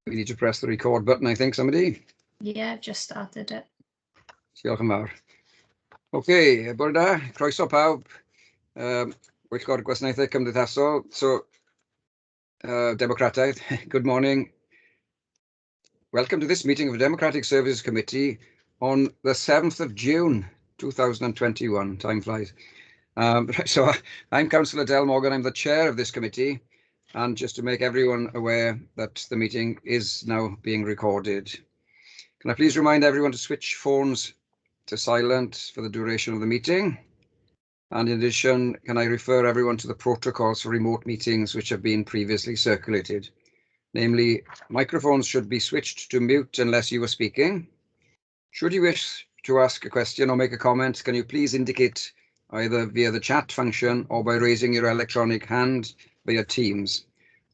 We need to press the record button, I think, somebody. Yeah, I've just started it. Diolch yn fawr. OK, bore da, croeso pawb. Pwyllgor Gwasanaethau Cymdeithasol. So, Democrataidd, good morning. Welcome to this meeting of the Democratic Services Committee on the 7th of June, 2021. Time flies. So, I'm Councillor Del Morgan. I'm the chair of this committee. And just to make everyone aware that the meeting is now being recorded. Can I please remind everyone to switch phones to silent for the duration of the meeting? And in addition, can I refer everyone to the protocols for remote meetings which have been previously circulated? Namely, microphones should be switched to mute unless you are speaking. Should you wish to ask a question or make a comment, can you please indicate either via the chat function or by raising your electronic hand via Teams.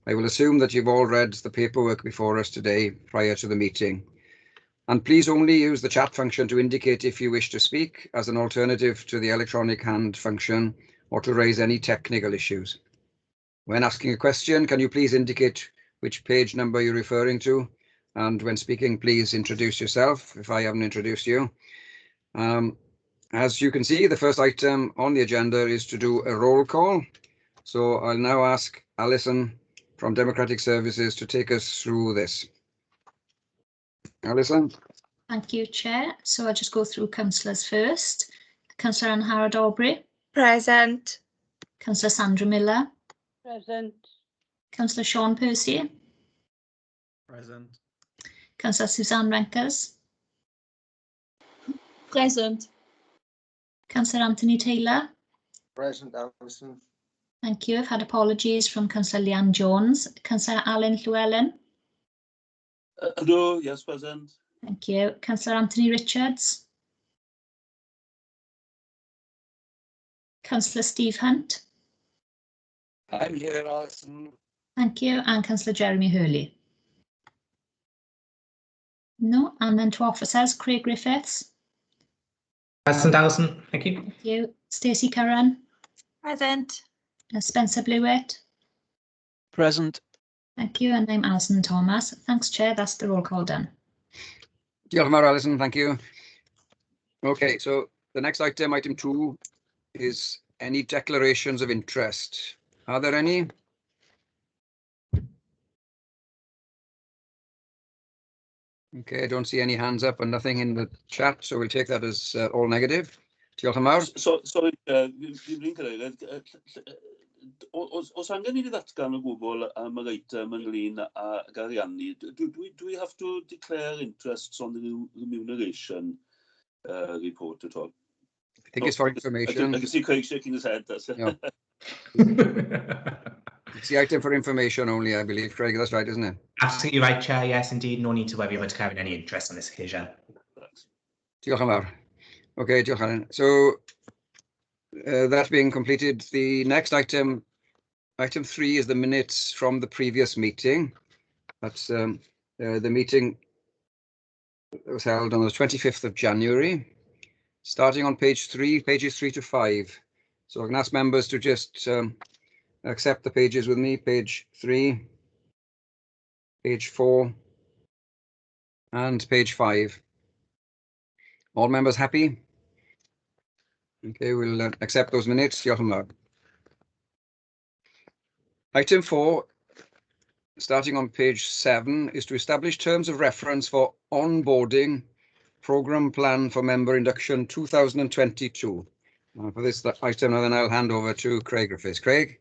I will assume that you've all read the paperwork before us today prior to the meeting. And please only use the chat function to indicate if you wish to speak as an alternative to the electronic hand function or to raise any technical issues. When asking a question, can you please indicate which page number you're referring to? And when speaking, please introduce yourself if I haven't introduced you. As you can see, the first item on the agenda is to do a roll call. So I'll now ask Alison from Democratic Services to take us through this. Alison. Thank you, Chair. So I'll just go through councillors first. Councillor Anne Howard-Aubrey. Present. Councillor Sandra Miller. Present. Councillor Sean Percy. Present. Councillor Suzanne Renkers. Present. Councillor Anthony Taylor. Present, Alison. Thank you. I've had apologies from Councillor Leanne Jones. Councillor Alan Llewellyn. Hello, yes, present. Thank you. Councillor Anthony Richards. Councillor Steve Hunt. I'm here, Alison. Thank you. And Councillor Jeremy Hurley. No, and then to officers, Craig Griffiths. Present, Alison. Thank you. Thank you. Stacey Curran. Present. Spencer Blewett. Present. Thank you. And I'm Alison Thomas. Thanks, Chair. That's the roll call done. Diolch yn fawr, Alison. Thank you. OK, so the next item, item 2, is any declarations of interest. Are there any? OK, I don't see any hands up and nothing in the chat, so we'll take that as all negative. Diolch yn fawr. Sorry, fi'n cyrraedd. Os angen i ni ddatgan o gwbl am yr eitem ynglyn ag ariannu, do we have to declare interests on the remuneration report at all? I think it's for information. I can see Craig shaking his head. That's Yeah. It's the item for information only, I believe, Craig. That's right, isn't it? Absolutely right, Chair. Yes, indeed. No need to worry about declaring any interest on this occasion. Diolch yn fawr. OK, diolch Alan. So that being completed, the next item, item 3, is the minutes from the previous meeting. That's the meeting that was held on the 25th of January, starting on page 3, pages 3 to 5. So I can ask members to just accept the pages with me, page 3, page 4, and page 5. All members happy? OK, we'll accept those minutes. Diolch yn fawr. Item 4, starting on page 7, is to establish terms of reference for onboarding programme plan for member induction 2022. For this item, then I'll hand over to Craig Griffiths. Craig.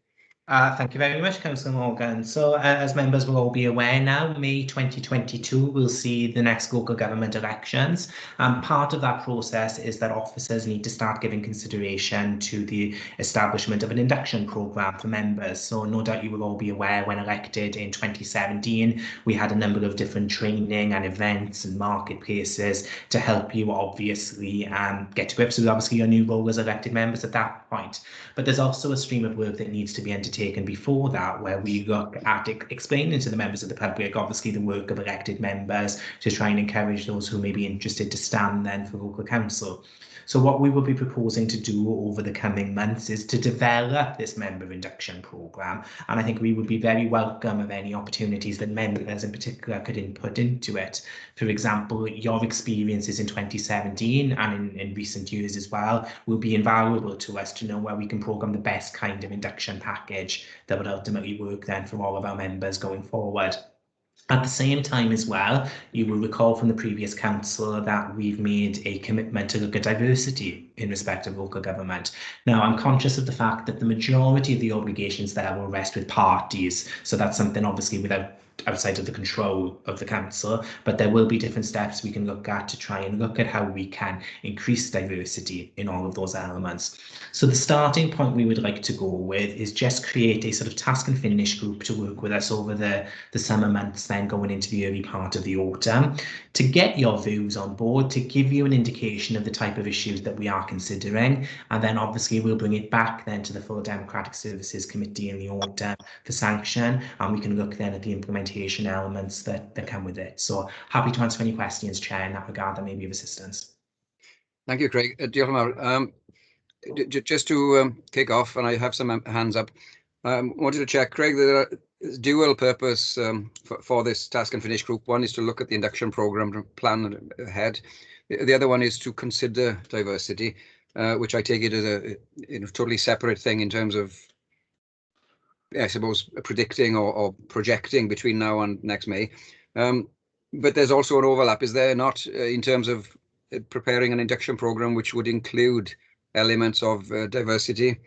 Thank you very much, Councillor Morgan. So, as members will all be aware now, May 2022 will see the next local government elections. And part of that process is that officers need to start giving consideration to the establishment of an induction programme for members. So, no doubt you will all be aware when elected in 2017, we had a number of different training and events and marketplaces to help you obviously get to grips with obviously your new role as elected members at that point. But there's also a stream of work that needs to be undertaken undertaken before that, where we look at explaining to the members of the public, obviously, the work of elected members to try and encourage those who may be interested to stand then for local council. So what we will be proposing to do over the coming months is to develop this member induction programme, and I think we would be very welcome of any opportunities that members in particular could input into it. For example, your experiences in 2017 and in recent years as well will be invaluable to us to know where we can programme the best kind of induction package that would ultimately work then for all of our members going forward. At the same time as well, you will recall from the previous council that we've made a commitment to look at diversity in respect of local government. Now, I'm conscious of the fact that the majority of the obligations there will rest with parties. So that's something obviously outside of the control of the council, but there will be different steps we can look at to try and look at how we can increase diversity in all of those elements. So the starting point we would like to go with is just create a sort of task and finish group to work with us over the summer months, then going into the early part of the autumn, to get your views on board, to give you an indication of the type of issues that we are considering, and then obviously we'll bring it back then to the full Democratic Services Committee in the autumn for sanction, and we can look then at the implementation elements that come with it. So happy to answer any questions, Chair, in that regard that may be of assistance. Thank you, Craig. Just to kick off, and I have some hands up, wanted to check, Craig, there is dual purpose for this task and finish group. One is to look at the induction programme to plan ahead. The other one is to consider diversity, which I take it as a totally separate thing in terms of, I suppose, predicting or projecting between now and next May. But there's also an overlap, is there not, in terms of preparing an induction programme which would include elements of diversity?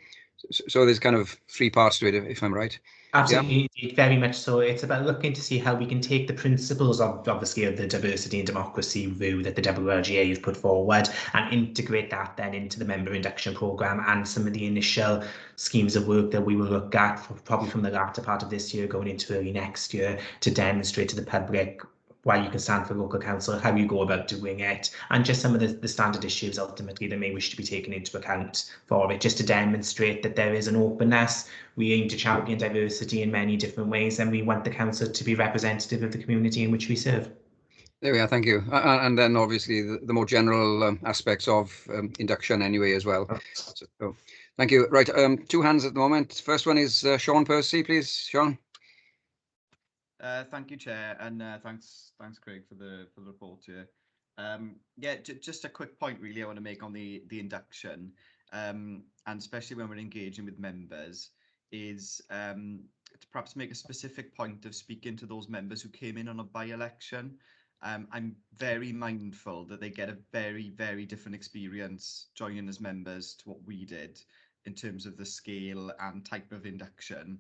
So there's kind of three parts to it, if I'm right. Absolutely, yeah. Very much so. It's about looking to see how we can take the principles of, obviously, of the diversity and democracy view that the WLGA have put forward and integrate that then into the member induction programme and some of the initial schemes of work that we will look at probably from the latter part of this year going into early next year to demonstrate to the public why you can stand for local council, how you go about doing it, and just some of the standard issues ultimately that may wish to be taken into account for it, just to demonstrate that there is an openness. We aim to champion diversity in many different ways, and we want the council to be representative of the community in which we serve. There we are, thank you. And then obviously the more general aspects of induction anyway as well. So, thank you. Right, two hands at the moment. First one is Sean Percy, please. Sean. Thank you, Chair, and thanks, Craig, for the report here. Yeah, just a quick point really I want to make on the induction, and especially when we're engaging with members, is to perhaps make a specific point of speaking to those members who came in on a by-election. I'm very mindful that they get a very, very different experience joining as members to what we did in terms of the scale and type of induction.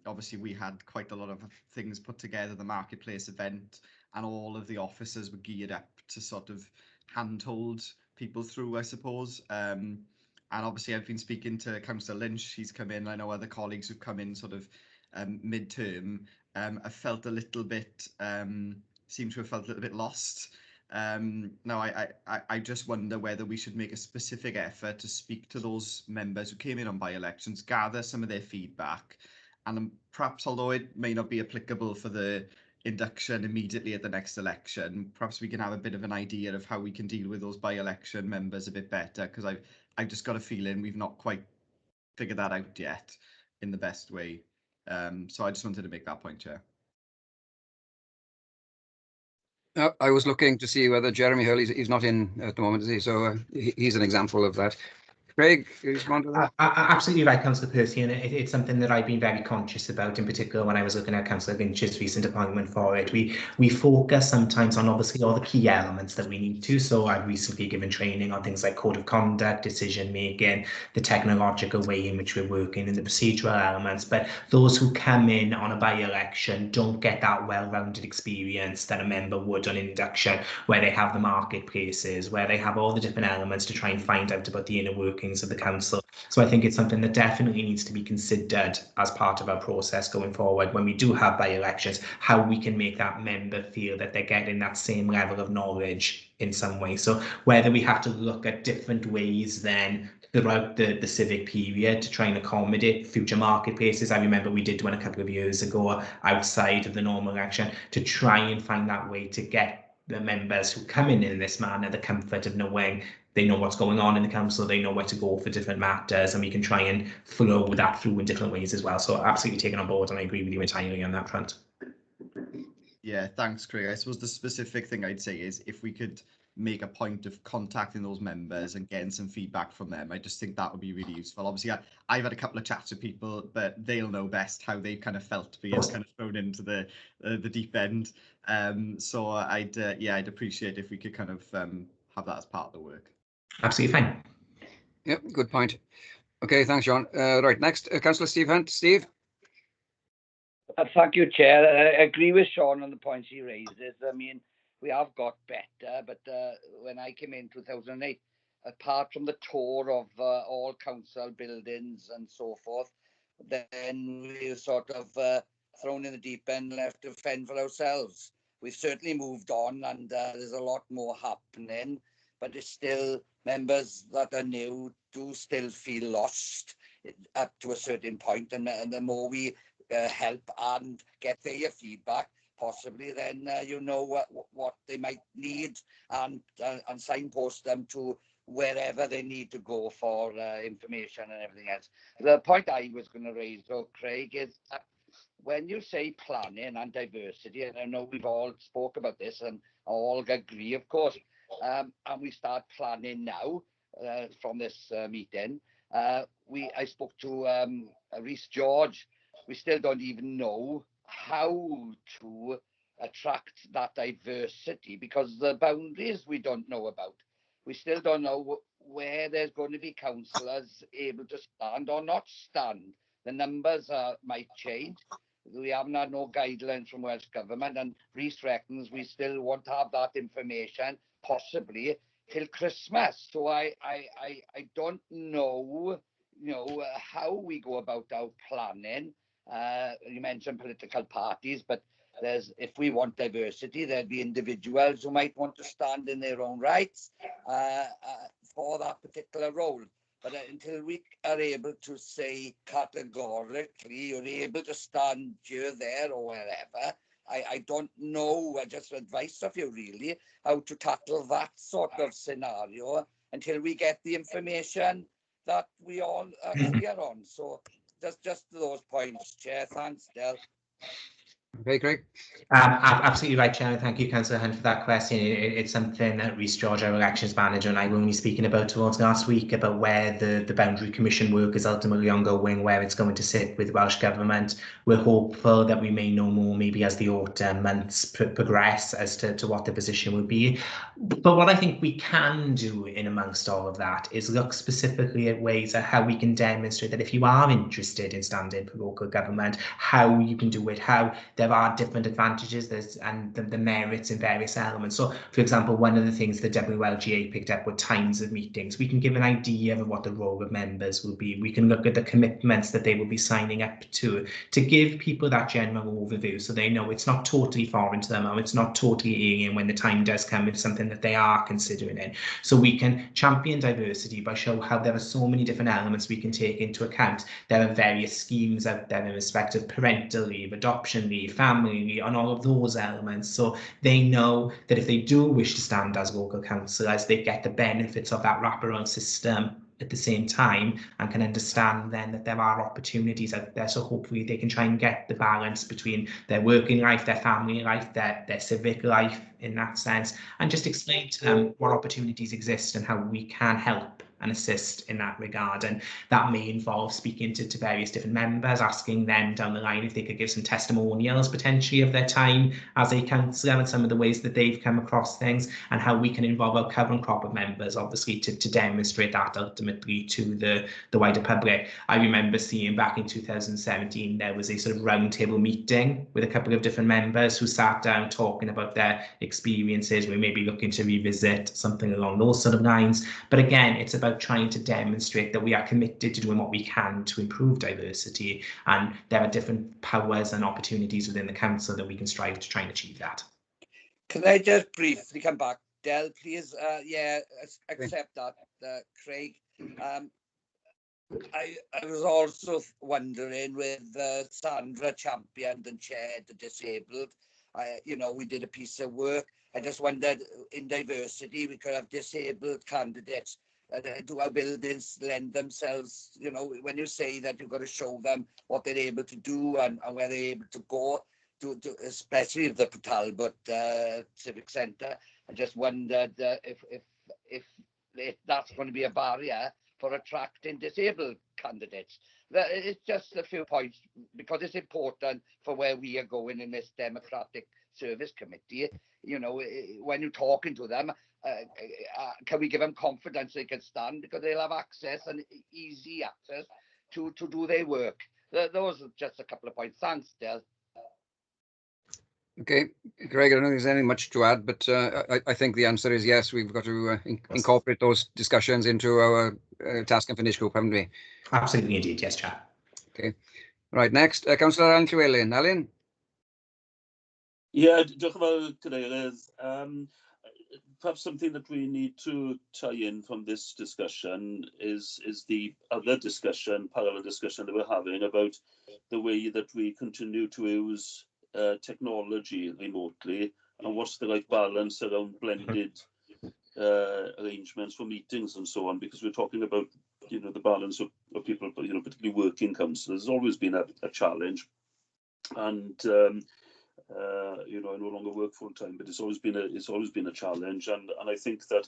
Obviously, we had quite a lot of things put together, the marketplace event, and all of the officers were geared up to sort of handhold people through, I suppose. And obviously, I've been speaking to Councillor Lynch. He's come in. I know other colleagues who've come in sort of mid-term. I felt a little bit, seem to have felt a little bit lost. Now, I just wonder whether we should make a specific effort to speak to those members who came in on by-elections, gather some of their feedback, and perhaps, although it may not be applicable for the induction immediately at the next election, perhaps we can have a bit of an idea of how we can deal with those by-election members a bit better, because I've just got a feeling we've not quite figured that out yet in the best way. So I just wanted to make that point, Chair. I was looking to see whether Jeremy Hurley, he's not in at the moment, is he? So he's an example of that. Craig, you respond to that? Absolutely right, Councillor Percy, and it's something that I've been very conscious about, in particular when I was looking at Councillor Lynch's recent appointment for it. We focus sometimes on obviously all the key elements that we need to. So I've recently given training on things like code of conduct, decision making, the technological way in which we're working, and the procedural elements. But those who come in on a by-election don't get that well-rounded experience that a member would on induction, where they have the marketplaces, where they have all the different elements to try and find out about the inner workings of the council. So I think it's something that definitely needs to be considered as part of our process going forward when we do have by-elections, how we can make that member feel that they're getting that same level of knowledge in some way. So whether we have to look at different ways then throughout the civic period to try and accommodate future marketplaces. I remember we did one a couple of years ago outside of the normal election to try and find that way to get the members who come in this manner the comfort of knowing they know what's going on in the council, they know where to go for different matters, and we can try and flow that through in different ways as well. So absolutely taken on board, and I agree with you entirely on that front. Yeah, thanks, Craig. I suppose the specific thing I'd say is if we could make a point of contacting those members and getting some feedback from them, I just think that would be really useful. Obviously, I've had a couple of chats with people, but they'll know best how they've kind of felt being kind of thrown into the deep end. So I'd appreciate if we could kind of have that as part of the work. Absolutely fine. Yep, good point. Okay, thanks, John. Right, next, Councillor Steve Hunt. Steve? Thank you, Chair. I agree with Sean on the points he raises. I mean, we have got better, but when I came in 2008, apart from the tour of all council buildings and so forth, then we were sort of thrown in the deep end, left to fend for ourselves. We've certainly moved on, and there's a lot more happening, but it's still members that are new do still feel lost up to a certain point, and the more we help and get their feedback, possibly then you know what they might need, and signpost them to wherever they need to go for information and everything else. The point I was going to raise, though, Craig, is when you say planning and diversity, and I know we've all spoke about this and all agree, of course, and we start planning now from this meeting. I spoke to Rhys George. We still don't even know how to attract that diversity because the boundaries we don't know about. We still don't know where there's going to be councillors able to stand or not stand. The numbers might change. We haven't had no guidelines from Welsh Government, and Rhys reckons we still want to have that information possibly till Christmas. So I don't know, how we go about our planning. You mentioned political parties, but if we want diversity, there'd be individuals who might want to stand in their own rights for that particular role. But until we are able to say categorically, you're able to stand here, there, or wherever, I don't know, just advice of you really, how to tackle that sort of scenario until we get the information that we all are clear on. So just those points, Chair. Thanks, Del. Okay, Craig. Absolutely right, Chair. Thank you, Councillor Hunt, for that question. It's something that Rhys George, our elections manager, and I were only speaking about towards last week about where the Boundary Commission work is ultimately ongoing, where it's going to sit with Welsh Government. We're hopeful that we may know more maybe as the autumn months progress as to what the position will be. But what I think we can do in amongst all of that is look specifically at ways of how we can demonstrate that if you are interested in standing for local government, how you can do it, how there are different advantages and the merits in various elements. So, for example, one of the things the WLGA picked up were times of meetings. We can give an idea of what the role of members will be. We can look at the commitments that they will be signing up to give people that general overview so they know it's not totally foreign to them or it's not totally alien when the time does come. It's something that they are considering it. So we can champion diversity by showing how there are so many different elements we can take into account. There are various schemes out there in respect of parental leave, adoption leave, family leave, and all of those elements. So they know that if they do wish to stand as local councillors, they get the benefits of that wraparound system at the same time and can understand then that there are opportunities out there. So hopefully they can try and get the balance between their working life, their family life, their civic life in that sense, and just explain to them what opportunities exist and how we can help and assist in that regard. And that may involve speaking to various different members, asking them down the line if they could give some testimonials potentially of their time as a councillor and some of the ways that they've come across things, and how we can involve our current crop of members, obviously, to demonstrate that ultimately to the wider public. I remember seeing back in 2017, there was a sort of roundtable meeting with a couple of different members who sat down talking about their experiences. We may be looking to revisit something along those sort of lines. But again, it's about trying to demonstrate that we are committed to doing what we can to improve diversity, and there are different powers and opportunities within the council that we can strive to try and achieve that. Can I just briefly come back Del, please, yeah, accept that, Craig. I was also wondering with Sandra championed and chaired the disabled. We did a piece of work. I just wondered, in diversity, we could have disabled candidates. Do our buildings lend themselves? When you say that you've got to show them what they're able to do and where they're able to go, especially the Talbot Civic Centre. I just wondered if that's going to be a barrier for attracting disabled candidates. It's just a few points because it's important for where we are going in this Democratic Service Committee. When you're talking to them, can we give them confidence they can stand because they'll have access and easy access to do their work. Those are just a couple of points. Thanks, Del. Okay, Greg, I don't think there's anything much to add, but I think the answer is yes. We've got to incorporate those discussions into our task and finish group, haven't we? Absolutely, indeed. Yes, Chair. Okay. Right, next, Councillor Alan Llywelyn. Alan? Yeah, diolch yn fawr, Cadeirydd. Perhaps something that we need to tie in from this discussion is the other discussion, parallel discussion that we're having about the way that we continue to use technology remotely and what's the right balance around blended arrangements for meetings and so on, because we're talking about the balance of people, particularly working councillors. There's always been a challenge, and I no longer work full time, but it's always been a challenge, and I think that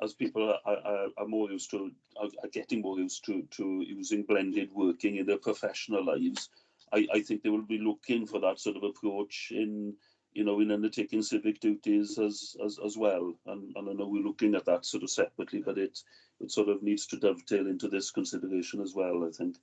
as people are more used to are getting more used to using blended working in their professional lives, I think they will be looking for that sort of approach in undertaking civic duties as well, and I know we're looking at that sort of separately, but it sort of needs to dovetail into this consideration as well, I think.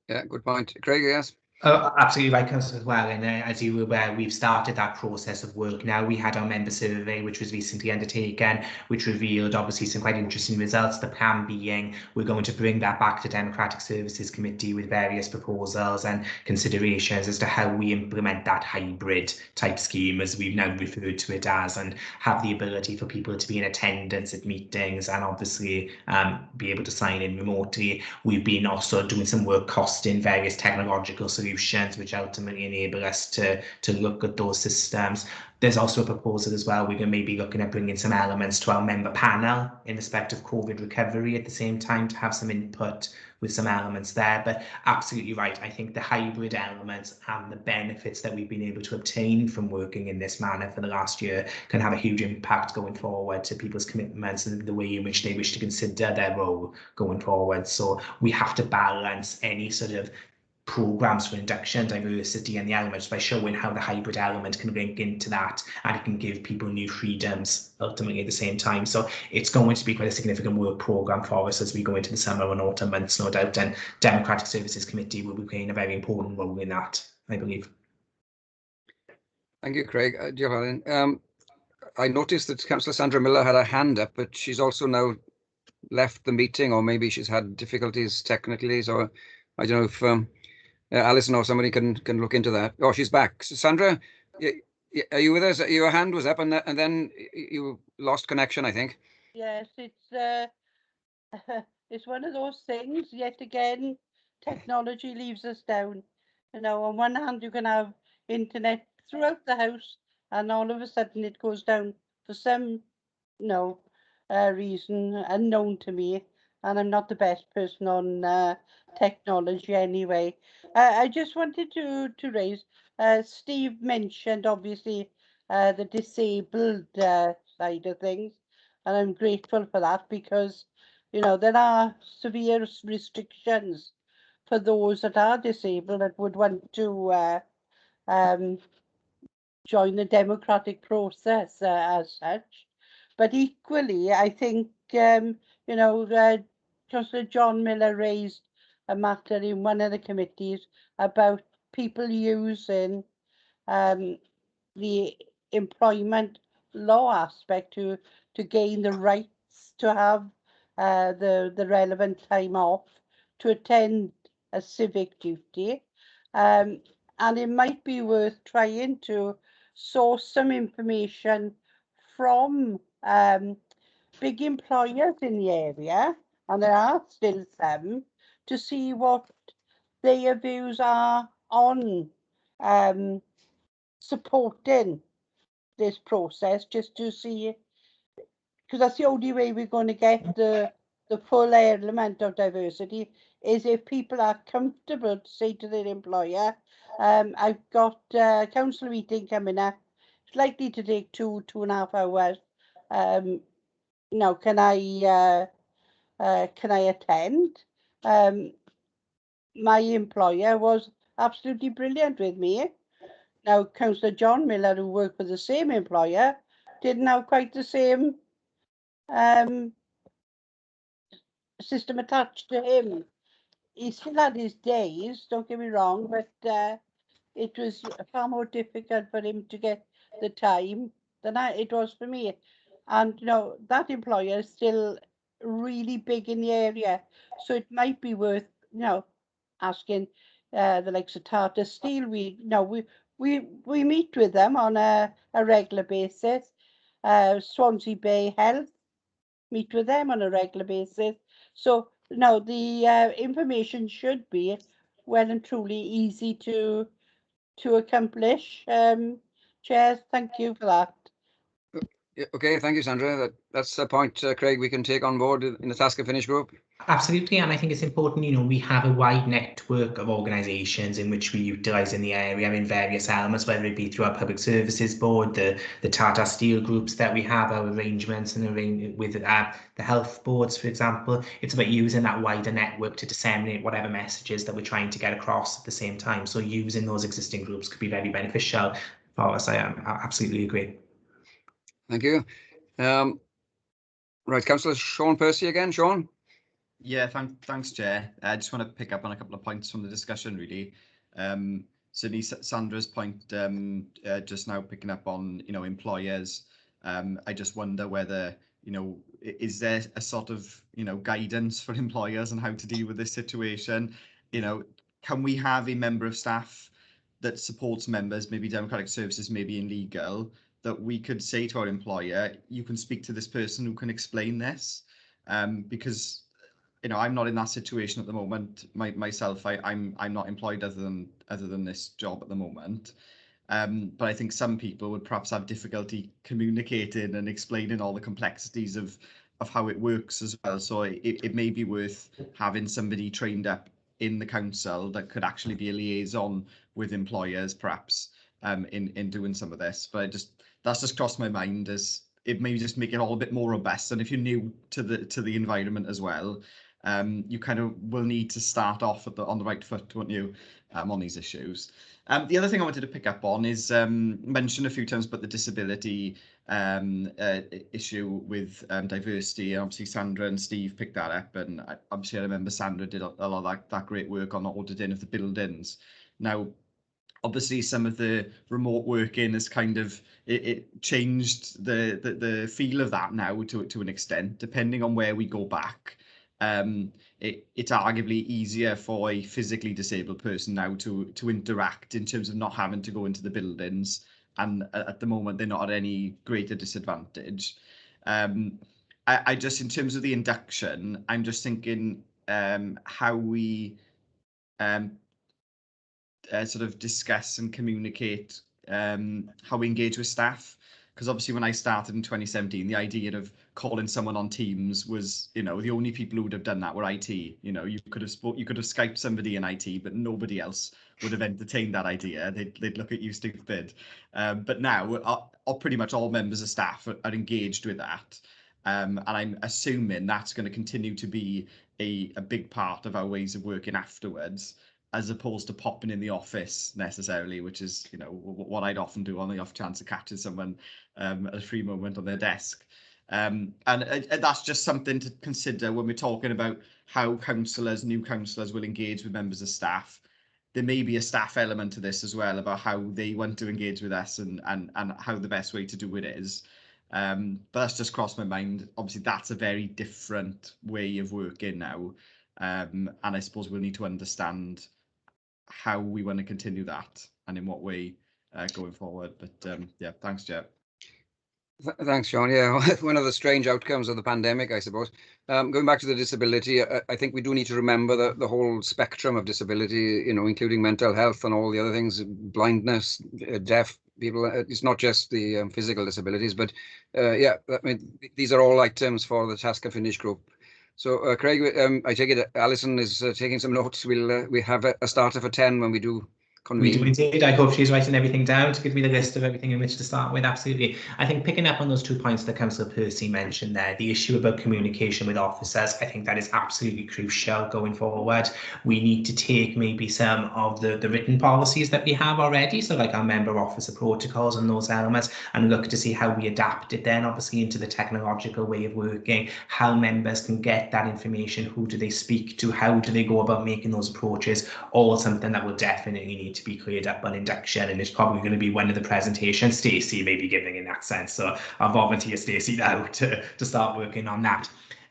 Yeah, good point. Craig, yes? Absolutely right, Councillor, as well. And as you were aware, we've started that process of work now. We had our member survey, which was recently undertaken, which revealed obviously some quite interesting results. The plan being we're going to bring that back to Democratic Services Committee with various proposals and considerations as to how we implement that hybrid type scheme, as we've now referred to it as, and have the ability for people to be in attendance at meetings and obviously be able to sign in remotely. We've been also doing some work costing various technological solutions which ultimately enable us to look at those systems. There's also a proposal as well. We're going to maybe looking at bringing some elements to our member panel in respect of COVID recovery at the same time to have some input with some elements there. But absolutely right. I think the hybrid elements and the benefits that we've been able to obtain from working in this manner for the last year can have a huge impact going forward to people's commitments and the way in which they wish to consider their role going forward. So we have to balance any sort of programs for induction, diversity and the elements by showing how the hybrid element can link into that, and it can give people new freedoms ultimately at the same time. So it's going to be quite a significant work program for us as we go into the summer and autumn months, no doubt, and Democratic Services Committee will be playing a very important role in that, I believe. Thank you, Craig. Alan. I noticed that Councillor Sandra Miller had her hand up, but she's also now left the meeting, or maybe she's had difficulties technically, so I don't know if Alison or somebody can look into that. Oh, she's back. So Sandra, are you with us? Your hand was up, and then you lost connection, I think. Yes, it's one of those things. Yet again, technology leaves us down. On one hand, you can have internet throughout the house, and all of a sudden it goes down for some reason unknown to me. And I'm not the best person on technology anyway. I just wanted to raise, Steve mentioned obviously the disabled side of things, and I'm grateful for that because, there are severe restrictions for those that are disabled that would want to join the democratic process as such. But equally, I think, Councillor John Miller raised a matter in one of the committees about people using the employment law aspect to gain the rights to have the relevant time off to attend a civic duty. And it might be worth trying to source some information from big employers in the area, and there are still some, to see what their views are on supporting this process, just to see, because that's the only way we're going to get the full element of diversity, is if people are comfortable to say to their employer, I've got a council meeting coming up, it's likely to take 2.5 hours. Now, can I attend? My employer was absolutely brilliant with me. Now, Councillor John Miller, who worked for the same employer, didn't have quite the same system attached to him. He still had his days, don't get me wrong, but it was far more difficult for him to get the time than it was for me. And, you know, that employer is still really big in the area. So it might be worth, you know, asking the likes of Tata Steel. We meet with them on a regular basis. Swansea Bay Health, meet with them on a regular basis. So, no, the information should be well and truly easy to accomplish. Chairs, thank you for that. Yeah, okay, thank you, Sandra. That's a point, Craig, we can take on board in the Task and Finish group. Absolutely, and I think it's important, you know, we have a wide network of organisations in which we utilise in the area in various elements, whether it be through our Public Services Board, the Tata Steel groups that we have, our arrangements and with the health boards, for example. It's about using that wider network to disseminate whatever messages that we're trying to get across at the same time. So using those existing groups could be very beneficial for us. I absolutely agree. Thank you. Right, Councillor Sean Percy again. Sean? Yeah, thanks, Chair. I just want to pick up on a couple of points from the discussion, really. Certainly, Sandra's point just now picking up on, you know, employers. I just wonder whether, you know, is there a sort of, you know, guidance for employers on how to deal with this situation? You know, can we have a member of staff that supports members, maybe democratic services, maybe in legal, that we could say to our employer, you can speak to this person who can explain this? Because, you know, I'm not in that situation at the moment. Myself, I'm not employed other than this job at the moment. But I think some people would perhaps have difficulty communicating and explaining all the complexities of how it works as well. So it may be worth having somebody trained up in the council that could actually be a liaison with employers, perhaps, in doing some of this. But that's just crossed my mind, as it may just make it all a bit more robust. And if you're new to the environment as well, you kind of will need to start off on the right foot, won't you, on these issues. The other thing I wanted to pick up on is mention a few times about the disability issue with diversity. Obviously, Sandra and Steve picked that up, and obviously I remember Sandra did a lot of that great work on the auditing of the buildings. Now, obviously, some of the remote working has kind of it changed the feel of that now to an extent, depending on where we go back. It's arguably easier for a physically disabled person now to interact in terms of not having to go into the buildings, and at the moment they're not at any greater disadvantage. I just, in terms of the induction, I'm just thinking how we sort of discuss and communicate how we engage with staff. Because obviously when I started in 2017, the idea of calling someone on Teams was, you know, the only people who would have done that were IT. You know, you could have Skyped somebody in IT, but nobody else would have entertained that idea. They'd look at you stupid. But now pretty much all members of staff are engaged with that. And I'm assuming that's going to continue to be a big part of our ways of working afterwards, as opposed to popping in the office necessarily, which is, you know, what I'd often do on the off chance of catching someone at a free moment on their desk. And that's just something to consider when we're talking about how new councillors will engage with members of staff. There may be a staff element to this as well, about how they want to engage with us and how the best way to do it is. But that's just crossed my mind. Obviously, that's a very different way of working now. And I suppose we'll need to understand how we want to continue that and in what way going forward. But yeah, thanks, Jeff. Thanks, Sean. Yeah, one of the strange outcomes of the pandemic, I suppose. Going back to the disability, I think we do need to remember the whole spectrum of disability, including mental health and all the other things, blindness, deaf people. It's not just the physical disabilities, but yeah, I mean, these are all items for the task and finish group. So, Craig, I take it Alison is taking some notes. We have a starter for 10 when we do We do convene. indeed. I hope she's writing everything down to give me the list of everything in which to start with. Absolutely. I think picking up on those 2 points that Councillor Percy mentioned there, the issue about communication with officers, I think that is absolutely crucial going forward. We need to take maybe some of the written policies that we have already, so like our member officer protocols and those elements, and look to see how we adapt it then obviously into the technological way of working, how members can get that information, who do they speak to, how do they go about making those approaches, all something that will definitely need to be cleared up on induction, and it's probably going to be one of the presentations Stacey may be giving in that sense. So I'll volunteer Stacey now to start working on that.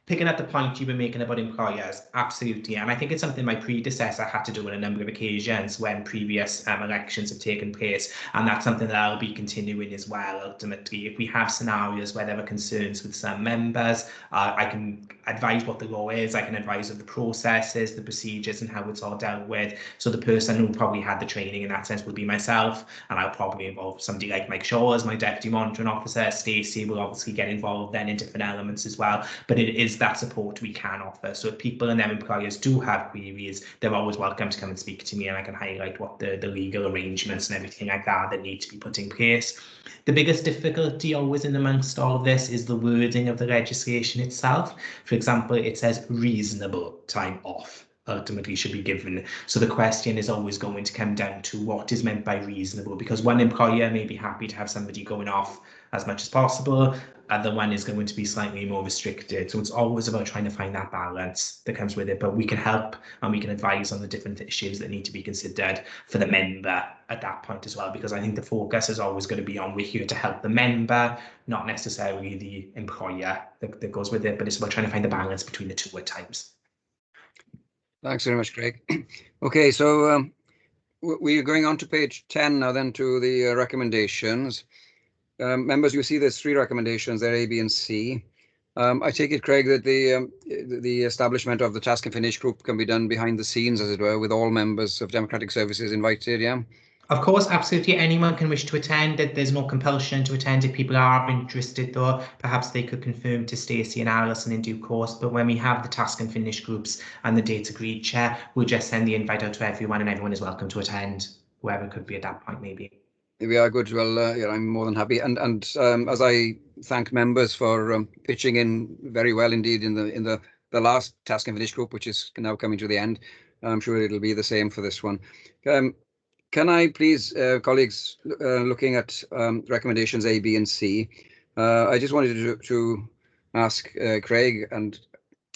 Picking up the point you were making about employers, absolutely, and I think it's something my predecessor had to do on a number of occasions when previous elections have taken place, and that's something that I'll be continuing as well. Ultimately, if we have scenarios where there are concerns with some members, I can advise what the law is, I can advise of the processes, the procedures, and how it's all dealt with. So the person who probably had the training in that sense will be myself, and I'll probably involve somebody like Mike Shaw as my deputy monitoring officer. Stacey will obviously get involved then in different elements as well, but it is that support we can offer. So if people and their employers do have queries, they're always welcome to come and speak to me, and I can highlight what the legal arrangements and everything like that need to be put in place. The biggest difficulty always in amongst all of this is the wording of the legislation itself. For example, it says reasonable time off ultimately should be given. So the question is always going to come down to what is meant by reasonable, because one employer may be happy to have somebody going off as much as possible, other one is going to be slightly more restricted. So it's always about trying to find that balance that comes with it, but we can help and we can advise on the different issues that need to be considered for the member at that point as well, because I think the focus is always going to be on we're here to help the member, not necessarily the employer that goes with it, but it's about trying to find the balance between the two at times. Thanks very much, Craig. Okay, so we're going on to page 10 now then to the recommendations. Members, you see there's 3 recommendations there, A, B, and C. I take it, Craig, that the establishment of the task and finish group can be done behind the scenes, as it were, with all members of Democratic Services invited, yeah? Of course, absolutely. Anyone can wish to attend. There's no compulsion to attend. If people are interested, though, perhaps they could confirm to Stacey and Alison in due course. But when we have the task and finish groups and the dates agreed, Chair, we'll just send the invite out to everyone, and everyone is welcome to attend, whoever could be at that point, maybe. We are good. Well, yeah, I'm more than happy. And as I thank members for pitching in very well indeed in the last task and finish group, which is now coming to the end, I'm sure it'll be the same for this one. Can I please, colleagues, looking at recommendations A, B, and C, I just wanted to ask Craig and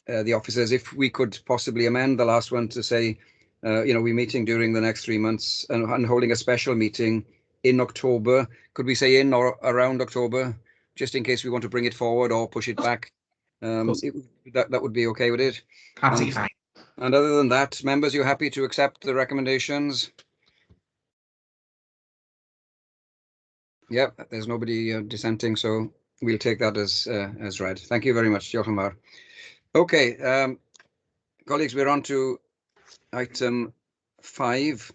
the officers if we could possibly amend the last one to say, we're meeting during the next 3 months and holding a special meeting in October. Could we say in or around October, just in case we want to bring it forward or push it back? That would be okay with it? Absolutely fine. And other than that, members, you happy to accept the recommendations? Yep, there's nobody dissenting, so we'll take that as read. Thank you very much, Jochen. Okay, colleagues, we're on to item 5,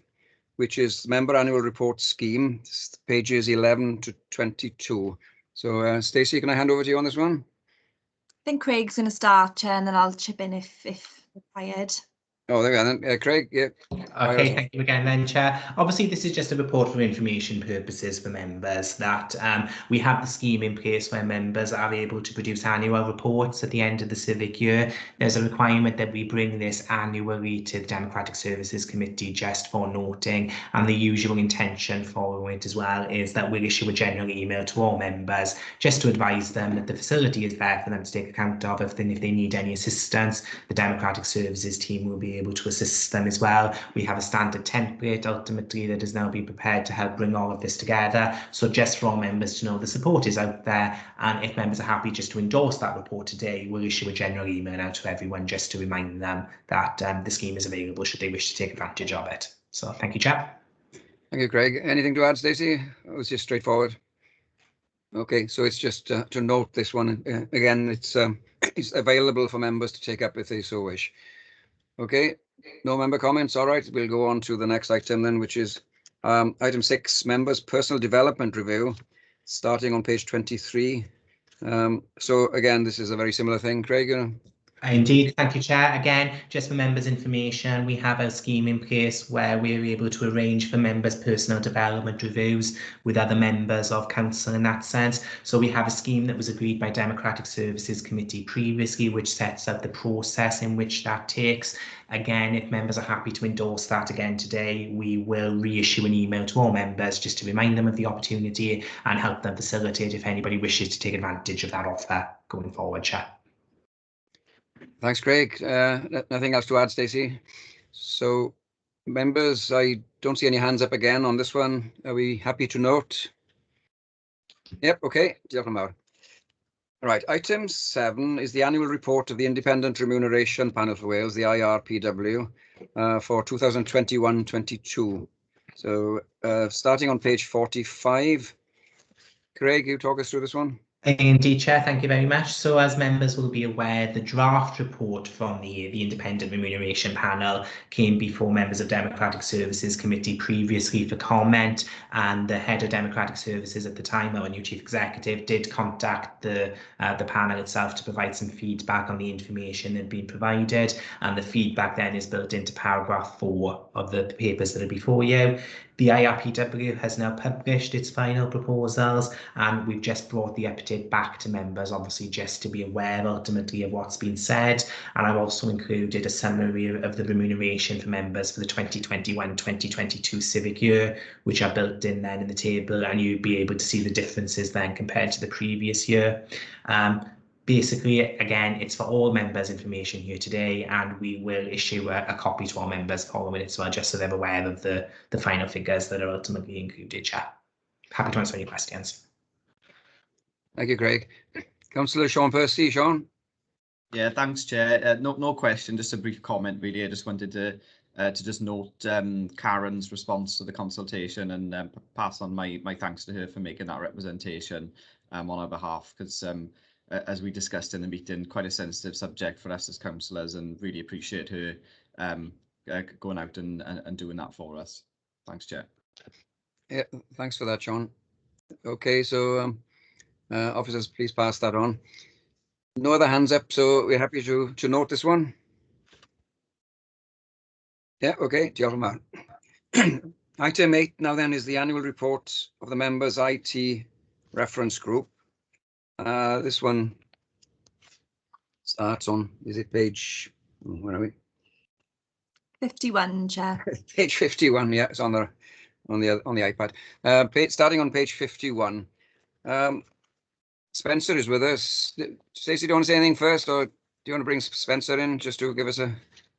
which is member annual report scheme, pages 11 to 22. So, Stacey, can I hand over to you on this one? I think Craig's going to start, Chair, and then I'll chip in if required. Oh, there we are then. Craig, yeah. Okay, thank you again then, Chair. Obviously, this is just a report for information purposes for members that we have the scheme in place where members are able to produce annual reports at the end of the civic year. There's a requirement that we bring this annually to the Democratic Services Committee just for noting, and the usual intention for it as well is that we'll issue a general email to all members just to advise them that the facility is there for them to take account of. If they need any assistance, the Democratic Services team will be able to assist them as well. We have a standard template ultimately that has now been prepared to help bring all of this together. So just for all members to know the support is out there, and if members are happy just to endorse that report today, we'll issue a general email out to everyone just to remind them that the scheme is available should they wish to take advantage of it. So thank you, Chair. Thank you, Craig. Anything to add, Stacey? It was just straightforward. Okay, so it's just to note this one again. It's available for members to take up if they so wish. Okay, no member comments. All right, we'll go on to the next item then, which is item 6, members' personal development review, starting on page 23. So again, this is a very similar thing, Craig. Indeed, thank you, Chair. Again, just for members' information, we have a scheme in place where we're able to arrange for members' personal development reviews with other members of council in that sense. So we have a scheme that was agreed by Democratic Services Committee previously, which sets out the process in which that takes. Again, if members are happy to endorse that again today, we will reissue an email to all members just to remind them of the opportunity and help them facilitate if anybody wishes to take advantage of that offer going forward, Chair. Thanks, Craig. Nothing else to add, Stacey. So, members, I don't see any hands up again on this one. Are we happy to note? Yep, okay. Diolch yn fawr. Right, item 7 is the annual report of the Independent Remuneration Panel for Wales, the IRPW, for 2021-22. So, starting on page 45, Craig, you talk us through this one? Indeed, Chair, thank you very much. So as members will be aware, the draft report from the Independent Remuneration Panel came before members of Democratic Services Committee previously for comment, and the head of Democratic Services at the time, our new Chief Executive, did contact the panel itself to provide some feedback on the information that had been provided, and the feedback then is built into paragraph 4 of the papers that are before you. The IRPW has now published its final proposals, and we've just brought the update back to members, obviously just to be aware ultimately of what's been said. And I've also included a summary of the remuneration for members for the 2021-2022 civic year, which are built in then in the table, and you'll be able to see the differences then compared to the previous year. Basically, again, it's for all members' information here today, and we will issue a copy to our members following it as well, just so they're aware of the final figures that are ultimately included, Chair. Happy to answer any questions. Thank you, Craig. Councillor Sean Percy. Sean? Yeah, thanks, Chair. No question, just a brief comment, really. I just wanted to just note Karen's response to the consultation and pass on my thanks to her for making that representation on our behalf, because as we discussed in the meeting, quite a sensitive subject for us as councillors, and really appreciate her going out and doing that for us. Thanks, Chair. Yeah, thanks for that, Sean. Okay, so officers, please pass that on. No other hands up, so we're happy to note this one. Yeah, okay, diolch yn fawr. Item 8 now then is the annual report of the members' IT reference group. This one starts on, is it page, where are we? 51, Chair. Page 51, yeah, it's on the iPad. Starting on page 51. Spencer is with us. Stacey, do you want to say anything first, or do you want to bring Spencer in just to give us a...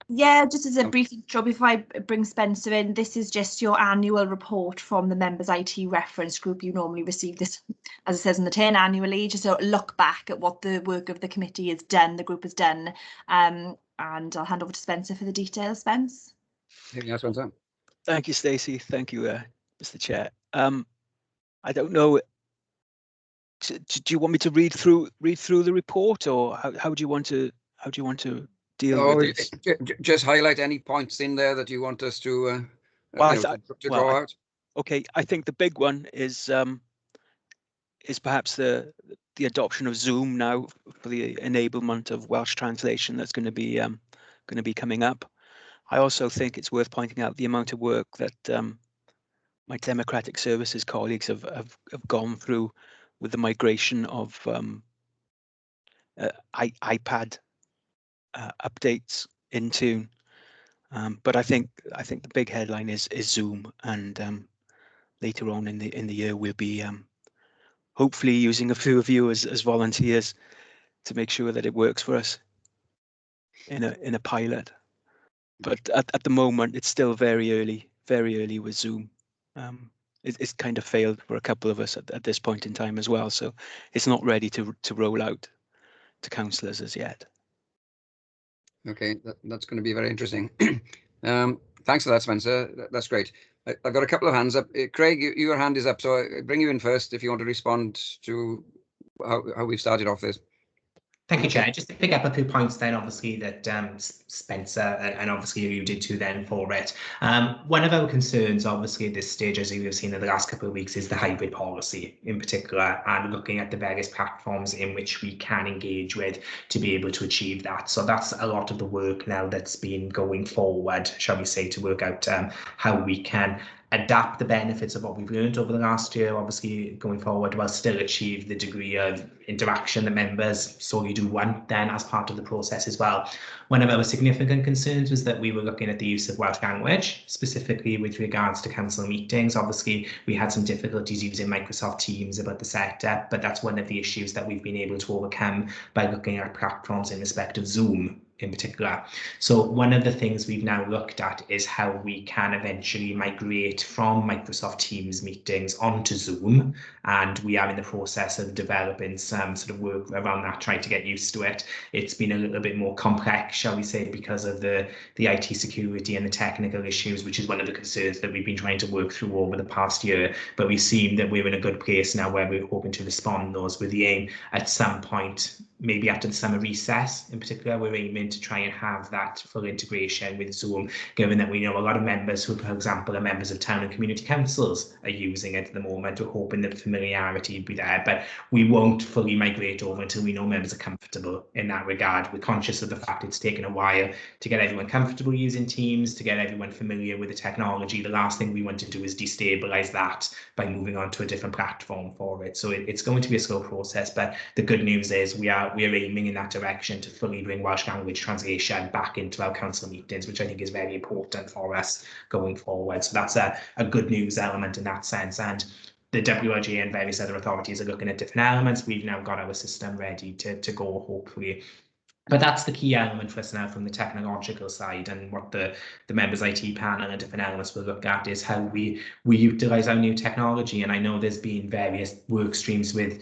Yeah, just as a brief intro before I bring Spencer in, this is just your annual report from the members' IT reference group. You normally receive this, as it says in the tin, annually, just to look back at what the work of the committee has done, the group has done. And I'll hand over to Spencer for the details. Spence. Yes, Spencer. Thank you, Stacey. Thank you, Mr. Chair. I don't know. Do you want me to read through the report, or how do you want to deal with this? Just highlight any points in there that you want us to draw out. Okay, I think the big one is perhaps the adoption of Zoom now for the enablement of Welsh translation that's going to be coming up. I also think it's worth pointing out the amount of work that my Democratic Services colleagues have gone through with the migration of iPad updates in Tune. But I think the big headline is Zoom, and later on in the year we'll be hopefully using a few of you as volunteers to make sure that it works for us in a pilot. But at the moment it's still very early with Zoom. It's kind of failed for a couple of us at this point in time as well, so it's not ready to roll out to councillors as yet. Okay, that's going to be very interesting. Thanks for that, Spencer. That's great. I've got a couple of hands up. Craig, your hand is up, so I bring you in first if you want to respond to how we've started off this. Thank you, Chair. Just to pick up a few points then, obviously, that Spencer and obviously alluded to then for it. One of our concerns, obviously, at this stage, as we've seen in the last couple of weeks, is the hybrid policy in particular, and looking at the various platforms in which we can engage with to be able to achieve that. So that's a lot of the work now that's been going forward, shall we say, to work out how we can adapt the benefits of what we've learned over the last year, obviously going forward, while still achieve the degree of interaction that members sorely do want then as part of the process as well. One of our significant concerns was that we were looking at the use of Welsh language, specifically with regards to council meetings. Obviously, we had some difficulties using Microsoft Teams about the setup, but that's one of the issues that we've been able to overcome by looking at platforms in respect of Zoom in particular. So one of the things we've now looked at is how we can eventually migrate from Microsoft Teams meetings onto Zoom, and we are in the process of developing some sort of work around that, trying to get used to it. It's been a little bit more complex, shall we say, because of the IT security and the technical issues, which is one of the concerns that we've been trying to work through over the past year. But we've seen that we're in a good place now where we're hoping to respond those with the aim at some point, maybe after the summer recess in particular, we're aiming to try and have that full integration with Zoom, given that we know a lot of members who, for example, are members of town and community councils are using it at the moment. We're hoping that familiarity will be there, but we won't fully migrate over until we know members are comfortable in that regard. We're conscious of the fact it's taken a while to get everyone comfortable using Teams, to get everyone familiar with the technology. The last thing we want to do is destabilize that by moving on to a different platform for it. So it's going to be a slow process, but the good news is we are aiming in that direction to fully bring Welsh language translation back into our council meetings, which I think is very important for us going forward. So that's a good news element in that sense. And the WRG and various other authorities are looking at different elements. We've now got our system ready to go, hopefully. But that's the key element for us now from the technological side, and what the members IT panel and different elements will look at is how we utilise our new technology. And I know there's been various work streams led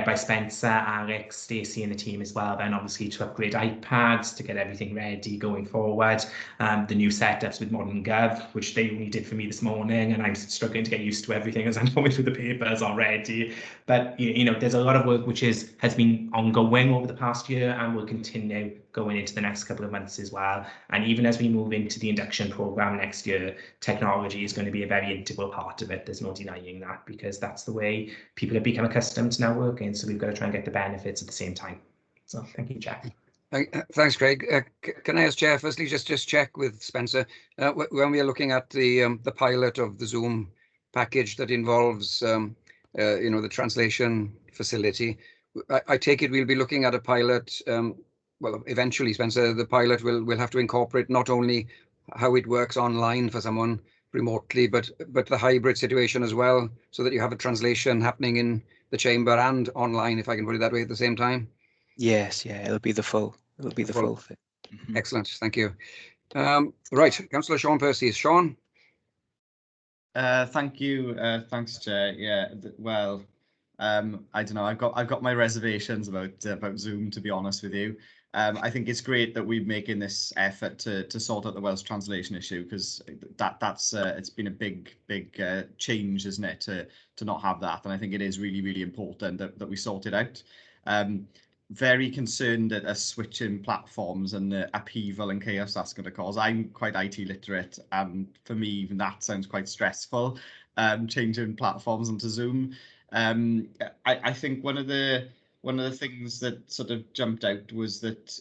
by Spencer, Alex, Stacey and the team as well, then obviously to upgrade iPads, to get everything ready going forward. The new setups with Modern Gov, which they only did for me this morning, and I'm struggling to get used to everything as I'm going through the papers already. But you know, there's a lot of work which has been ongoing over the past year and will continue going into the next couple of months as well. And even as we move into the induction programme next year, technology is going to be a very integral part of it. There's no denying that, because that's the way people have become accustomed to now working. So we've got to try and get the benefits at the same time. So thank you, Jack. Thanks, Craig. Can I ask Chair, firstly, just check with Spencer, when we are looking at the pilot of the Zoom package that involves you know, the translation facility, I take it we'll be looking at a pilot. Well, eventually, Spencer, the pilot will have to incorporate not only how it works online for someone remotely, but the hybrid situation as well, so that you have a translation happening in the chamber and online, if I can put it that way, at the same time. Yes, yeah, it'll be the full thing. Mm-hmm. Excellent, thank you. Right, Councillor Sean Percy. Sean. Thank you. Thanks, Chair. Yeah. Well, I don't know. I've got my reservations about Zoom, to be honest with you. I think it's great that we're making this effort to sort out the Welsh translation issue, because that's it's been a big change, isn't it, to not have that. And I think it is really important that we sort it out. Very concerned at us switching platforms and the upheaval and chaos that's going to cause. I'm quite IT literate, and for me, even that sounds quite stressful, changing platforms onto Zoom. I think one of the things that sort of jumped out was that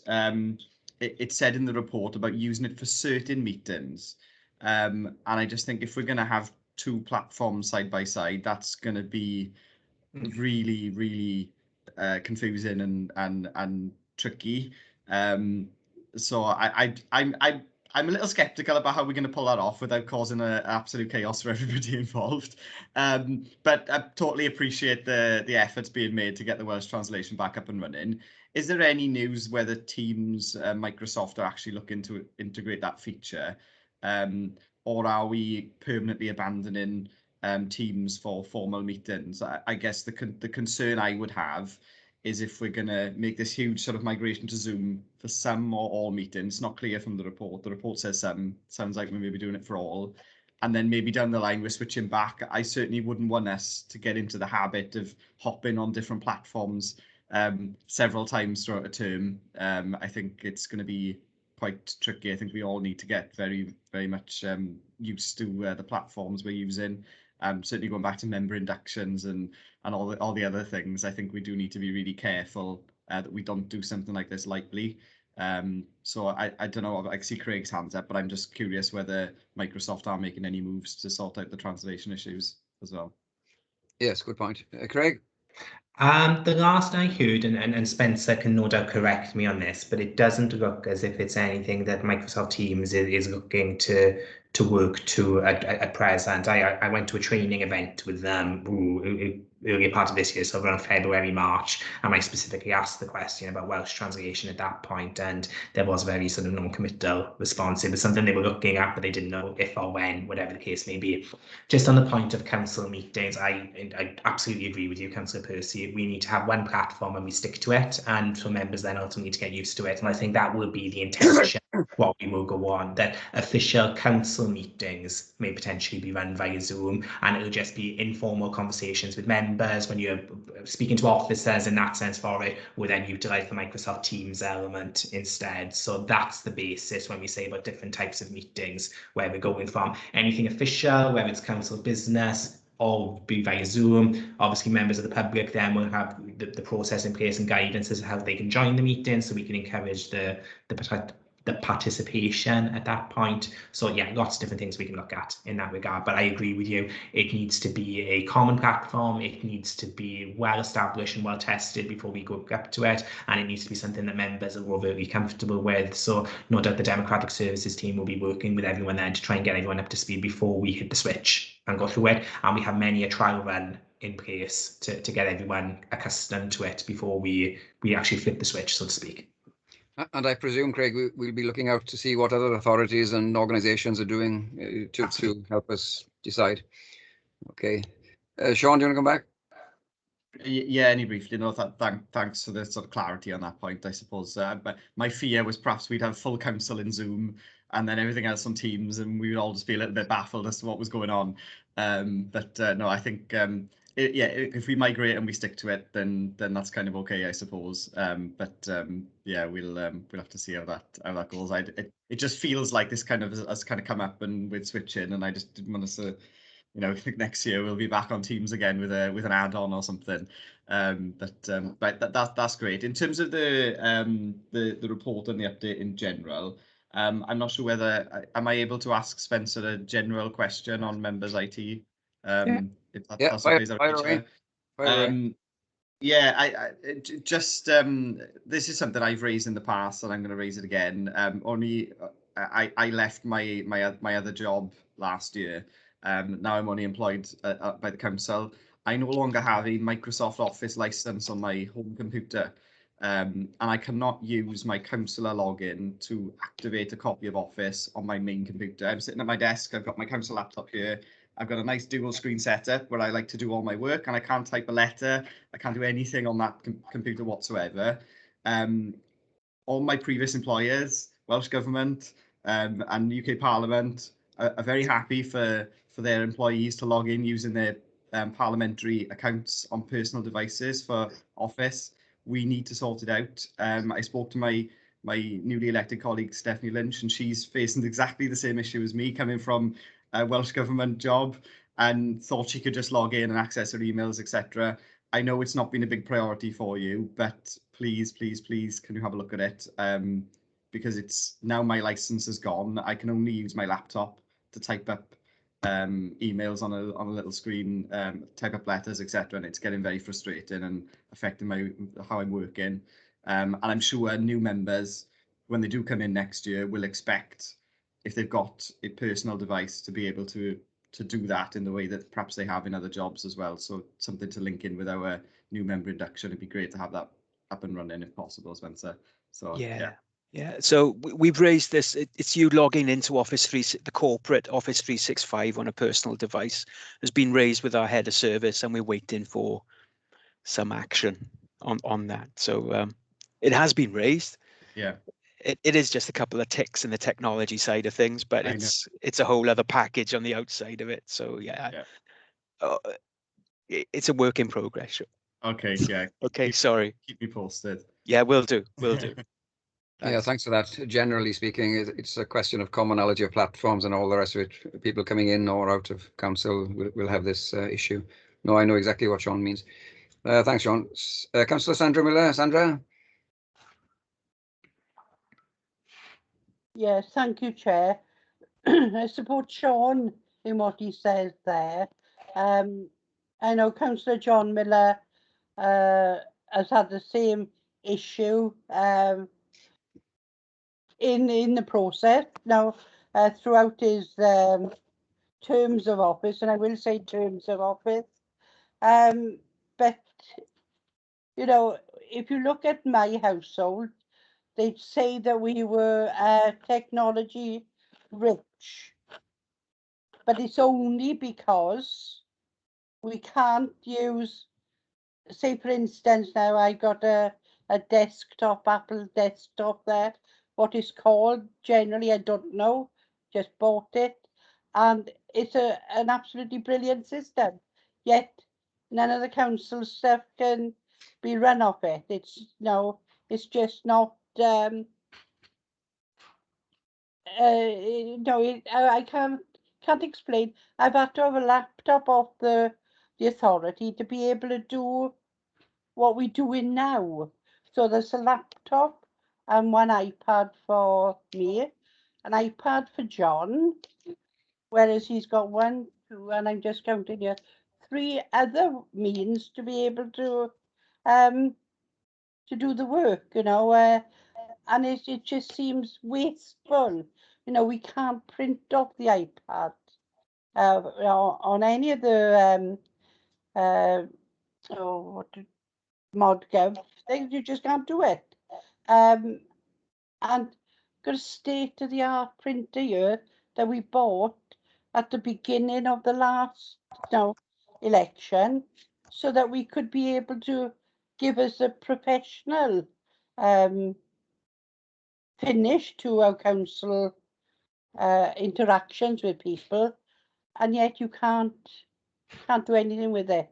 it said in the report about using it for certain meetings. And I just think if we're going to have two platforms side by side, that's going to be really confusing and tricky. So I'm a little skeptical about how we're going to pull that off without causing absolute chaos for everybody involved. But I totally appreciate the efforts being made to get the Welsh translation back up and running. Is there any news whether Teams, Microsoft are actually looking to integrate that feature? Or are we permanently abandoning Teams for formal meetings? I guess the concern I would have is if we're going to make this huge sort of migration to Zoom for some or all meetings. Not clear from the report. The report says some. Sounds like we may be doing it for all. and then maybe down the line we're switching back. I certainly wouldn't want us to get into the habit of hopping on different platforms several times throughout a term. I think it's going to be quite tricky. I think we all need to get very much used to the platforms we're using. Certainly going back to member inductions and all the other things, I think we do need to be really careful that we don't do something like this lightly. So I don't know, I see Craig's hands up, but I'm just curious whether Microsoft are making any moves to sort out the translation issues as well. Yes, good point. Craig? The last I heard, and Spencer can no doubt correct me on this, but it doesn't look as if it's anything that Microsoft Teams is looking to work to at present. I went to a training event with them earlier part of this year, so around February, March, and I specifically asked the question about Welsh translation at that point, and there was a very sort of non-committal response. It was something they were looking at, but they didn't know if or when, whatever the case may be. Just on the point of council meetings, I absolutely agree with you, Councillor Percy. We need to have one platform and we stick to it, and for members then ultimately to get used to it. And I think that will be the intention. What we will go on, that official council meetings may potentially be run via Zoom, and it'll just be informal conversations with members when you're speaking to officers in that sense for it. We'll then utilise the Microsoft Teams element instead. So that's the basis when we say about different types of meetings, where we're going from anything official, whether it's council business, or be via Zoom. Obviously, members of the public then will have the process in place and guidance as to how they can join the meeting, so we can encourage the participation at that point. So yeah, lots of different things we can look at in that regard, but I agree with you. It needs to be a common platform. It needs to be well established and well tested before we go up to it, and it needs to be something that members are overly comfortable with. So no doubt the Democratic Services team will be working with everyone then to try and get everyone up to speed before we hit the switch and go through it, and we have many a trial run in place to get everyone accustomed to it before we actually flip the switch, so to speak. And I presume, Craig, we'll be looking out to see what other authorities and organisations are doing to help us decide. Okay. Sean, do you want to come back? Yeah, only briefly. No, thanks for the sort of clarity on that point, I suppose. But my fear was perhaps we'd have full council in Zoom and then everything else on Teams, and we would all just be a little bit baffled as to what was going on. But no, I think if we migrate and we stick to it, then that's kind of okay, I suppose. Yeah, we'll have to see how that goes. It just feels like this kind of has kind of come up and with switching, and I just didn't want us to. You know, I think next year we'll be back on Teams again with an add-on or something. But that's great. In terms of the report and the update in general, I'm not sure whether am I able to ask Spencer a general question on members IT. If that's okay. Is that okay? Yeah, this is something I've raised in the past, and I'm going to raise it again. I left my other job last year. Now I'm only employed by the council. I no longer have a Microsoft Office license on my home computer, and I cannot use my councillor login to activate a copy of Office on my main computer. I'm sitting at my desk. I've got my council laptop here. I've got a nice dual screen setup where I like to do all my work, and I can't type a letter. I can't do anything on that computer whatsoever. All my previous employers, Welsh Government and UK Parliament, are very happy for their employees to log in using their parliamentary accounts on personal devices for Office. We need to sort it out. I spoke to my newly elected colleague Stephanie Lynch, and she's facing exactly the same issue as me, coming from a Welsh Government job, and thought she could just log in and access her emails, etc. I know it's not been a big priority for you, but please, can you have a look at it? Because it's now my license is gone. I can only use my laptop to type up emails on a little screen, type up letters, etc. And it's getting very frustrating and affecting how I'm working. And I'm sure new members, when they do come in next year, will expect, if they've got a personal device, to be able to do that in the way that perhaps they have in other jobs as well. So something to link in with our new member induction. It'd be great to have that up and running if possible, Spencer. So yeah. So we've raised this. It's you logging into the corporate Office 365 on a personal device has been raised with our head of service, and we're waiting for some action on that. So it has been raised. Yeah. it is just a couple of ticks in the technology side of things, but I know. it's a whole other package on the outside of it. So yeah, it's a work in progress. Okay, yeah. Okay, sorry. Keep me posted. Yeah, will do. Will do. Yeah, thanks for that. Generally speaking, it's a question of commonality of platforms and all the rest of it. People coming in or out of council will have this issue. No, I know exactly what Sean means. Thanks, Sean. Councillor Sandra Miller. Sandra? Yes, thank you, Chair. I support Sean in what he says there. I know Councillor John Miller has had the same issue in the process now throughout his terms of office, and I will say terms of office. But you know, if you look at my household, they'd say that we were technology rich, but it's only because we can't use, say for instance, now I got a desktop, Apple desktop there, what it's called, generally I don't know, just bought it, and it's an absolutely brilliant system, yet none of the council stuff can be run off it. It's just not I can't explain. I've had to have a laptop off the authority to be able to do what we're doing now. So there's a laptop and one iPad for me, an iPad for John, whereas he's got 1, 2, and I'm just counting here, 3 other means to be able to do the work, and it just seems wasteful. We can't print off the iPad on any of the ModGov things. You just can't do it. And got a state-of-the-art printer here that we bought at the beginning of the last election, so that we could be able to give us a professional finish to our council interactions with people, and yet you can't do anything with it.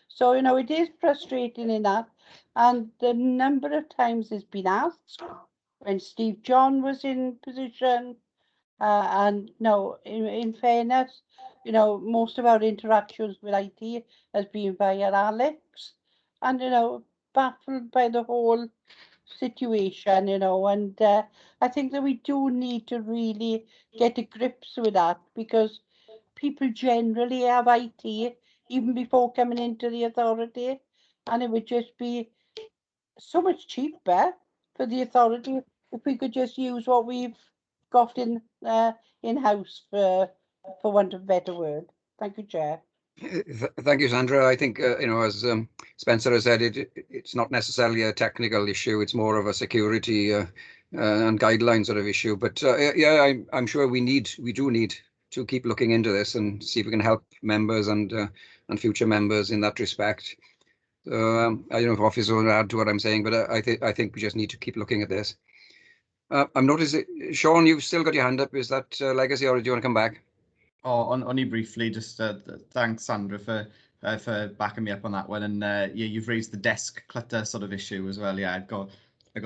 So it is frustrating in that, and the number of times it's been asked when Steve John was in position, and no, in fairness, most of our interactions with IT has been via Alex, and baffled by the whole situation, and I think that we do need to really get to grips with that, because people generally have IT even before coming into the authority, and it would just be so much cheaper for the authority if we could just use what we've got in-house, for want of a better word. Thank you, Chair. Thank you, Sandra. I think, as Spencer has said, it's not necessarily a technical issue. It's more of a security and guideline sort of issue. But yeah, I'm sure we do need to keep looking into this and see if we can help members and future members in that respect. I don't know if officers will add to what I'm saying, but I think we just need to keep looking at this. I'm noticing, Sean, you've still got your hand up. Is that legacy, or do you want to come back? Oh, only briefly, just thanks, Sandra, for backing me up on that one. And yeah, you've raised the desk clutter sort of issue as well. Yeah, I've got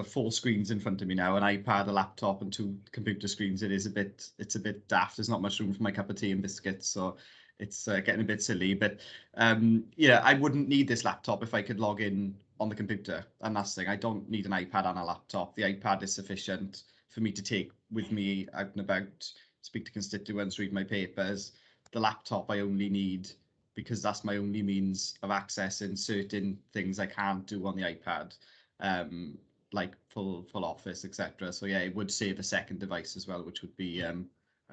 4 screens in front of me now, an iPad, a laptop, and 2 computer screens. It's a bit daft. There's not much room for my cup of tea and biscuits, so it's getting a bit silly. But yeah, I wouldn't need this laptop if I could log in on the computer. And that's the thing. I don't need an iPad and a laptop. The iPad is sufficient for me to take with me out and about, speak to constituents, read my papers. The laptop I only need because that's my only means of accessing certain things I can't do on the iPad, like full office, etc. So yeah, it would save a second device as well, which would be a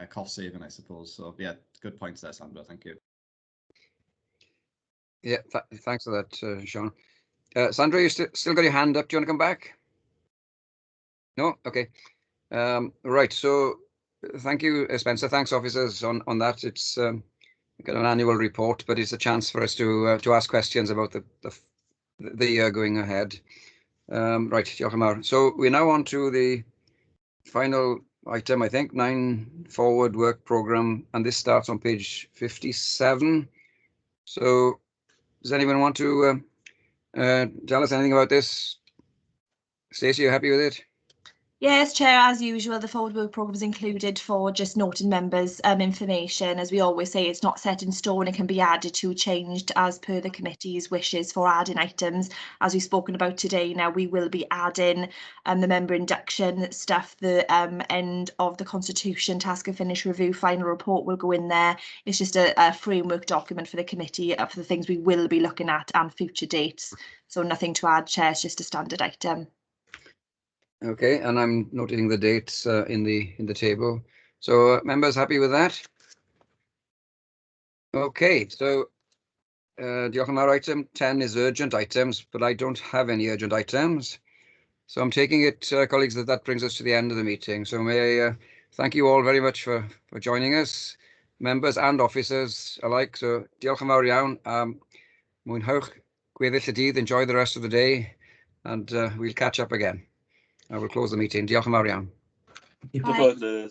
cost saving, I suppose. So yeah, good points there, Sandra. Thank you. Yeah, thanks for that, Sean. Sandra, you still got your hand up. Do you want to come back? No? Okay. Right, so thank you, Spencer. Thanks, officers, on that. It's got an annual report, but it's a chance for us to ask questions about the year going ahead. Right, diolch yn fawr. So we're now on to the final item, I think, 9 forward work program, and this starts on page 57. So does anyone want to tell us anything about this? Stacey, you happy with it? Yes, Chair, as usual, the forward work programme is included for just noting members' information. As we always say, it's not set in stone. It can be added to, changed as per the committee's wishes for adding items. As we've spoken about today, now we will be adding the member induction stuff, the end of the constitution, task and finish review, final report will go in there. It's just a framework document for the committee for the things we will be looking at and future dates. So nothing to add, Chair, it's just a standard item. Okay, and I'm noting the dates in the table. So members happy with that? Okay, so diolch am fawr. Item 10 is urgent items, but I don't have any urgent items. So I'm taking it, colleagues, that brings us to the end of the meeting. So may I thank you all very much for joining us, members and officers alike. So diolch am fawr iawn. Mwynhewch gweddill y dydd, enjoy the rest of the day, and we'll catch up again. I will close the meeting. Diolch am fawr iawn. Bye. Bye.